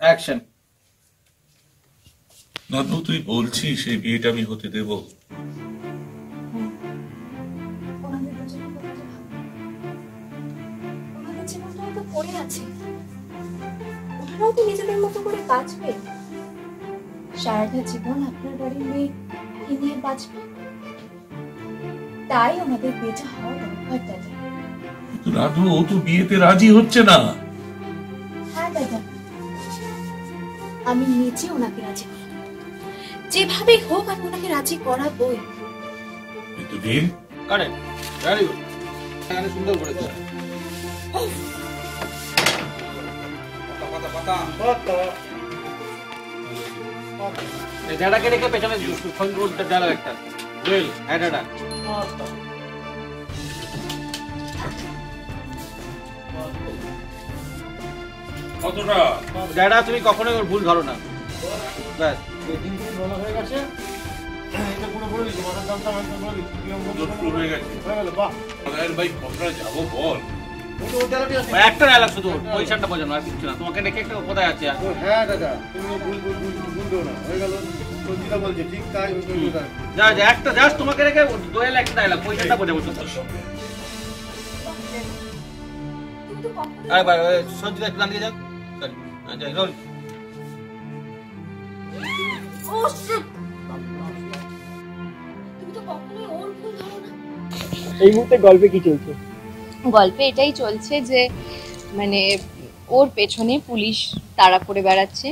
Action. নানু, তুই বলছিস সেই বিয়েটা আমি হতে দেব? ওনারাও তো নিজেদের মতো করে বাঁচবে, সারাটা জীবন আপনার বাড়ির মেয়েকে নিয়ে বাঁচবে, তাই আমাদের বেঁচে হওয়া দরকার দাদা। কিন্তু নানু, ও তো বিয়েতে রাজি হচ্ছে না। হ্যাঁ দাদা, আমি নিজে ওনাকে রাজি করাবো, যেভাবে হোক আমি ওনাকে রাজি করাবোই। কিন্তু ডিল কারেক্ট, ভেরি গুড, এখানে সুন্দর করেছে। ডেটাকে রেখে পেছনে ডায়লগ একটা জুয়েল, হ্যাঁ ডেটা। কতটা ডেটা তুমি কখনোই ওর ভুল ধরো না। ব্যাস বলা হয়ে গেছে, এটা পুরো বলে দিচ্ছি, মাথার দামটা আমি বলি শুরু হয়ে গেছে। হয়ে গেল। বাহ, ভাই কতটা যাবো বল। একটা ডায়লগ শুধু, পজিশনটা বোঝানো, আর কিছু না। তোমাকে দেখে একটা কোথায় আছে। হ্যাঁ দাদা, তুমি ভুল দেও না, হয়ে গেল। সঞ্জিতা বলছে ঠিক তাই। যা যা, একটা জাস্ট তোমাকে রেখে দোয়েল একটা ডায়লগ, পজিশনটা বোঝাবো। আরে ভাই সঞ্জিতা একটু দাঁড়িয়ে যাও। যাই রোল। এই মুহূর্তে গল্পে কি চলছে? গল্পে এটাই চলছে যে মানে ওর পেছনে পুলিশ তাড়া করে বেড়াচ্ছে।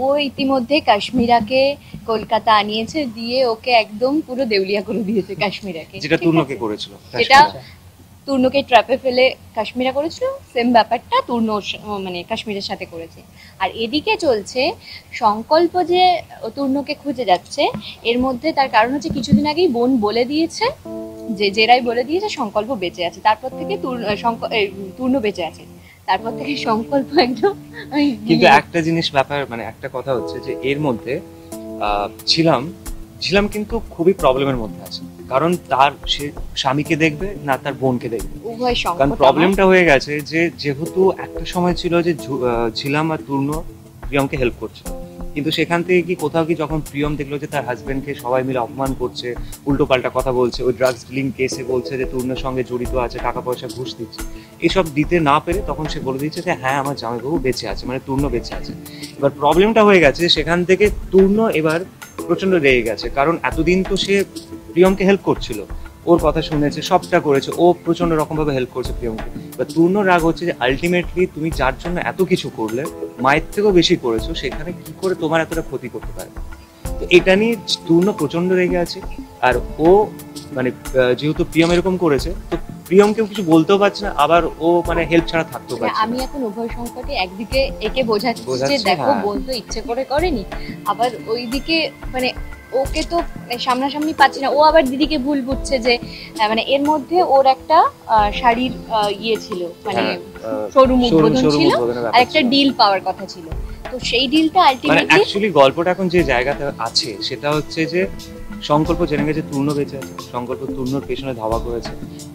ও ইতিমধ্যে কাশ্মীরাকে কলকাতা আনিয়েছে, দিয়ে ওকে একদম পুরো দেউলিয়া করে দিয়েছে কাশ্মীরাকে, যেটা তুর্নকে করেছিল। যেটা তুর্নকে ট্র্যাপে ফেলে কাশ্মীরা করেছিল, সেম ব্যাপারটা তুর্ন মানে কাশ্মীরের সাথে করেছে। আর এদিকে চলছে সংকল্প, যে তুর্নকে খুঁজে যাচ্ছে। এর মধ্যে তার কারণ হচ্ছে কিছুদিন আগেই বোন বলে দিয়েছে, যে জেরাই বলে দিয়েছে সংকল্প বেঁচে আছে, তারপর থেকে তুর্ন বেঁচে আছে, তারপর থেকে সংকল্প একদম। কিন্তু একটা জিনিস ব্যাপার, মানে একটা কথা হচ্ছে যে এর মধ্যে ছিলাম কিন্তু খুবই প্রবলেমের মধ্যে আছে, কারণ তার সে স্বামীকে দেখবে না তার বোনকে দেখবে, উভয় সংকট। কারণ প্রবলেমটা হয়ে গেছে যে যেহেতু একটা সময় ছিল যে ছিলাম আর তুর্ন প্রিয়মকে হেল্প করছিল, কিন্তু সেখান থেকে কি কোথাও কি যখন প্রিয়ম দেখলো যে তার হাজবেন্ডকে সবাই মিলে অপমান করছে, উল্টো পাল্টা কথা বলছে, ওই ড্রাগস ডিলিং কেসে বলছে যে তুর্নের সঙ্গে জড়িত আছে, টাকা পয়সা ঘুষ দিচ্ছে, এসব দিতে না পেরে তখন সে বলে দিচ্ছে যে হ্যাঁ আমার জামাইবাবু বেঁচে আছে, মানে তুর্ন বেঁচে আছে। এবার প্রবলেমটা হয়ে গেছে সেখান থেকে তুর্ন এবার প্রচন্ড রেগে গেছে, কারণ এতদিন তো সে প্রিয়মকে হেল্প করছিল, ওর কথা শুনেছে, সবটা করেছে, ও প্রচন্ড রকম ভাবে হেল্প করছে প্রিয়মকে। এবার তুর্ন রাগ হচ্ছে যে আলটিমেটলি তুমি যার জন্য এত কিছু করলে, মায়ের থেকেও বেশি করেছো, সেখানে কি করে তোমার এতটা ক্ষতি করতে পারে। তো এটা নিয়ে তুর্ন প্রচন্ড রেগে আছে। আর ও মানে যেহেতু প্রিয়ম এরকম করেছে, তো প্রিয়মকেও কিছু বলতেও পারছে না, আবার ও মানে হেল্প ছাড়া থাকতেও পারছে না। আমি এখন উভয় সংকটে, একদিকে একে বোঝাচ্ছি যে দেখো বোন তো ইচ্ছে করে করেনি, আবার ওইদিকে মানে ওকে তো সামনাসামনি পাচ্ছি না, ও আবার দিদিকে ভুল বুঝছে যে মানে এর মধ্যে ওর একটা শাড়ির ইয়ে ছিল, মানে শোরুম উদ্বোধন ছিল, আর একটা ডিল পাওয়ার কথা ছিল। তো সেই ডিলটা আলটিমেটলি অ্যাকচুয়ালি গল্পটা এখন যে জায়গাতে আছে সেটা হচ্ছে যে সংকল্প জেনে গেছে তুর্ন বেঁচে আছে, সংকল্প তুর্নর পেছনে ধাওয়া করেছে।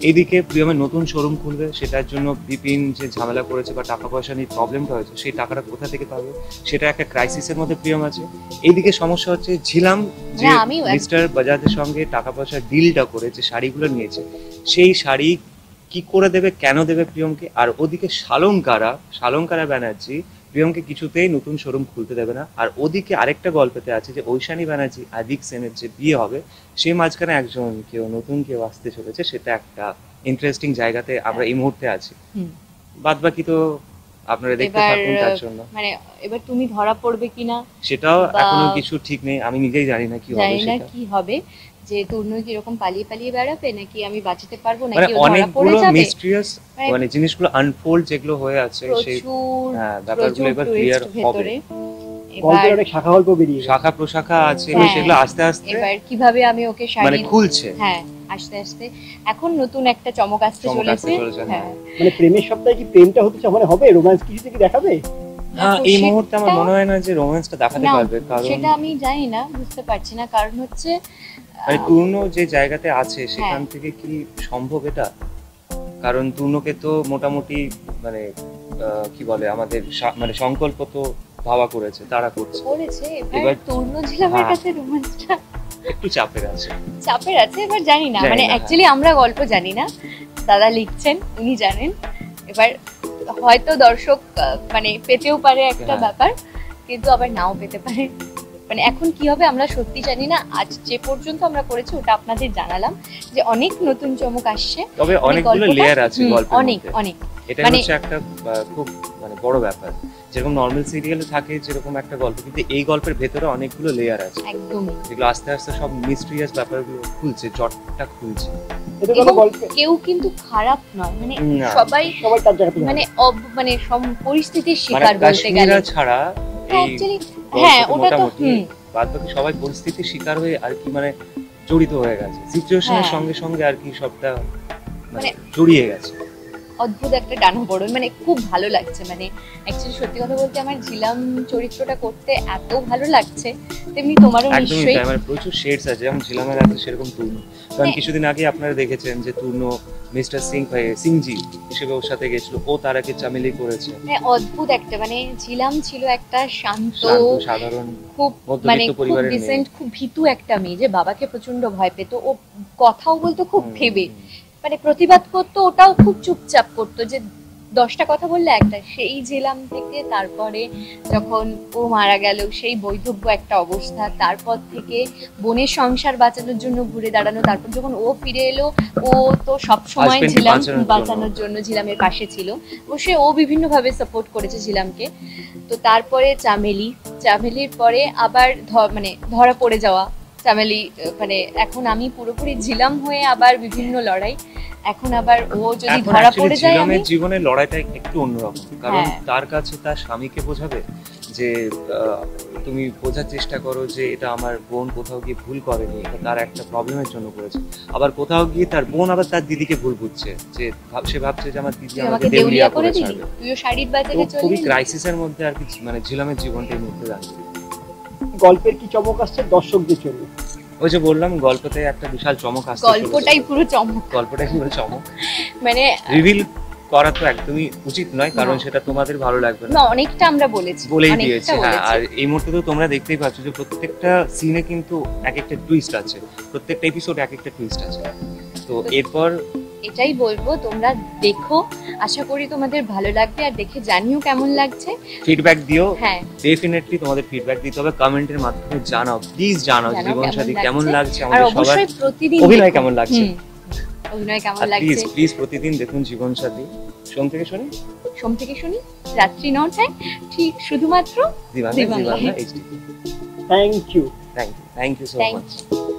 এইদিকে প্রিয়মের নতুন শোরুম খুলবে, সেটার জন্য বিপিন যে ঝামেলা করেছে বা টাকা পয়সা নিয়ে প্রবলেমটা হয়েছে, সেই টাকাটা কোথা থেকে পাবে, সেটা একটা ক্রাইসিসের মধ্যে প্রিয়ম আছে। এইদিকে সমস্যা হচ্ছে ঝিলাম যে মিস্টার বাজাজের সঙ্গে টাকা পয়সার ডিলটা করে যে শাড়িগুলো নিয়েছে, সেই শাড়ি কি করে দেবে, কেন দেবে প্রিয়মকে। আর ওদিকে শালঙ্কারা ব্যানার্জি প্রিয়মকে কিছুতেই নতুন শোরুম খুলতে দেবে না। আর ওদিকে আরেকটা গল্পতে আছে যে ঐশানী ব্যানার্জি আর রিক সেনের যে বিয়ে হবে, সেই মাঝখানে একজন নতুন কেউ আসতে চলেছে, সেটা একটা ইন্টারেস্টিং জায়গাতে আমরা এই মুহূর্তে আছি। বাদ বাকি তো আপনারা দেখতে থাকুন। তার জন্য মানে এবার তুমি ধরা পড়বে কিনা সেটাও এখনো কিছু ঠিক নেই, আমি নিজেই জানি না কি হবে, যে তুর্ন কি এরকম পালিয়ে পালিয়ে বেড়াবে, নাকি আমি বাঁচাতে পারবো, নাকি ধরা পড়ে যাবে। মিস্ট্রিয়াস মানে জিনিসগুলো আনফোল্ড যেগুলো হয়ে আছে, সেই ব্যাপারগুলো এবার ক্লিয়ার হবে। গল্পের অনেক শাখা গল্প বেরিয়ে, শাখা প্রশাখা আছে, সেগুলো আস্তে আস্তে এবার কিভাবে আমি ওকে মানে খুলছে, হ্যাঁ আস্তে আস্তে এখন নতুন একটা চমক আসতে চলেছে। হ্যাঁ মানে প্রেমের সপ্তাহে কি প্রেমটা হতে মানে হবে, রোম্যান্স কিছু কি দেখাবে? এই মুহূর্তে আমার মনে হয় না যে রোম্যান্সটা দেখাতে পারবে, কারণ সেটা আমি জানি না, বুঝতে পারছি না। কারণ হচ্ছে মানে তুর্ন যে জায়গাতে আছে সেখান থেকে কি সম্ভব এটা? কারণ তূর্ণকে তো মোটামুটি মানে কি বলে আমাদের মানে সংকল্প তো ভাবা করেছে, তারা করছে, করেছে। এবার এবার তূর্ণ ঝিলামের হ্যাঁ। কাছে রোমান্সটা একটু চাপের আছে। চাপের আছে, এবার জানি না, জানি মানে না, অ্যাকচুয়ালি আমরা গল্প জানি না, দাদা লিখছেন, উনি জানেন। এবার হয়তো দর্শক মানে পেতেও পারে একটা হ্যাঁ। ব্যাপার, কিন্তু আবার নাও পেতে পারে। মানে এখন কি হবে আমরা সত্যি জানি না। আজ যে পর্যন্ত আমরা করেছি ওটা আপনাদের জানালাম যে অনেক নতুন চমক আসছে, তবে অনেকগুলো গল্পটা- লেয়ার আছে গল্পের অনেক মধ্যে। অনেক এটা মানে- হচ্ছে একটা খুব মানে বড় ব্যাপার। যেরকম নর্মাল সিরিয়ালে থাকে যেরকম একটা গল্প, কিন্তু এই গল্পের ভেতরে অনেকগুলো লেয়ার আছে, একদমই। যেগুলো আস্তে আস্তে সব মিস্ট্রিয়াস ব্যাপারগুলো খুলছে, জটটা খুলছে। এটা কোনো এবং গল্পে কেউ কিন্তু খারাপ নয়, মানে না। সবাই সবাই তার জায়গাতে মানে মানে পরিস্থিতির মানে শিকার বলতে গেলে। কাশ্মীরা ছাড়া এই Actually, হ্যাঁ গল্পটা ওটা তো মোটামুটি বাদ বাকি সবাই পরিস্থিতির শিকার হয়ে আর কি মানে জড়িত হয়ে গেছে, সিচুয়েশনের হ্যাঁ। সঙ্গে সঙ্গে আর কি সবটা মানে মানে জড়িয়ে গেছে। অদ্ভুত একটা টানাপোড়েন, মানে খুব ভালো লাগছে। মানে অ্যাকচুয়ালি সত্যি কথা বলতে আমার ঝিলাম চরিত্রটা করতে এত ভালো লাগছে, তেমনি তোমারও একদমই নিশ্চয়ই। তাই, মানে প্রচুর শেডস আছে, যেমন ঝিলামের আছে সেরকম তূর্ণ। কারণ হ্যাঁ। কিছুদিন আগে আপনারা দেখেছেন যে তূর্ণ মিস্টার সিংজি হিসেবে ওর সাথে গেছিল, ও তার আগে চামেলি করেছে। হ্যাঁ অদ্ভুত একটা, মানে ঝিলাম ছিল একটা শান্ত, শান্ত, সাধারণ খুব মধ্যবিত্ত মানে খুব পরিবারের মেয়ে। ডিসেন্ট, খুব ভীতু একটা মেয়ে, যে বাবাকে প্রচন্ড ভয় পেত। ও কথাও বলতো খুব ভেবে, মানে প্রতিবাদ করতো ওটাও খুব চুপচাপ করতো, যে 10টা কথা বললে একটা। সেই ঝিলাম থেকে তারপরে যখন ও মারা গেল, সেই বৈধব্য একটা অবস্থা, তারপর থেকে বোনের সংসার বাঁচানোর জন্য ঘুরে দাঁড়ানো, তারপর যখন ও ফিরে এলো, ও তো সব সময় Husband-কে ঝিলাম বাঁচানোর বাঁচানোর জন্য ঝিলামের পাশে ছিল। অবশ্যই ও বিভিন্ন ভাবে সাপোর্ট করেছে ঝিলামকে। তো তারপরে চামেলির পরে আবার মানে ধরা পড়ে যাওয়া চামেলি, মানে এখন আমি পুরোপুরি ঝিলাম হয়ে আবার বিভিন্ন লড়াই। এখন আবার ও যদি এখন ধরা actually পড়ে যায়, আমি ঝিলামের জীবনের লড়াইটা একটু অন্যরকম, কারণ হ্যাঁ। তার কাছে তার স্বামীকে বোঝাবে যে তুমি বোঝার চেষ্টা করো যে এটা আমার বোন কোথাও গিয়ে ভুল করেনি, এটা তার একটা প্রবলেমের জন্য করেছে। আবার কোথাও গিয়ে তার বোন আবার তার দিদিকে ভুল বুঝছে, যে সে ভাবছে যে আমার দিদি তুই আমাকে আমাকে দেউলিয়া দেউলিয়া করে করে দিলি, ছাড়বে। তুইও শাড়ির তো বাজারে চলে খুবই এলি। ক্রাইসিসের মধ্যে আর কি মানে ঝিলামের জীবনটা এই মুহূর্তে দাঁড়িয়ে। গল্পের কি চমক আসছে দর্শকদের জন্য? ওই যে বললাম গল্পতে একটা বিশাল চমক আসছে, গল্পটাই পুরো চমক, গল্পটাই পুরো চমক। মানে রিভিল করা তো একদমই উচিত নয়, কারণ না। সেটা তোমাদের ভালো লাগবে না, না অনেকটা আমরা বলেছি, বলেই অনেকটা দিয়েছে। হ্যাঁ, বলেছি। আর এই মুহূর্তে তো তোমরা দেখতেই পাচ্ছ যে প্রত্যেকটা সিনে কিন্তু এক একটা টুইস্ট আছে, প্রত্যেকটা এপিসোড এক একটা টুইস্ট আছে। তো এরপর এটাই বলবো, তোমরা দেখো, আশা করি তোমাদের ভালো লাগবে, আর দেখে জানিও কেমন লাগছে। ফিডব্যাক দিও, হ্যাঁ ডেফিনেটলি তোমাদের ফিডব্যাক দিতে হবে, কমেন্টের মাধ্যমে জানাও, প্লিজ জানাও জানাও জীবন কেমন সাথী লাগছে। কেমন লাগছে, আর আমাদের সবার অবশ্যই প্রতিদিন অভিনয় দেখো। কেমন লাগছে। অভিনয় কেমন আর প্লিজ লাগছে। প্লিজ প্রতিদিন দেখুন জীবন সাথী, সোম থেকে শনি, সোম থেকে শনি রাত্রি 9টায়, ঠিক শুধুমাত্র দিবানা জি বাংলায়। HD. Thank you. Thank you so thank much. You.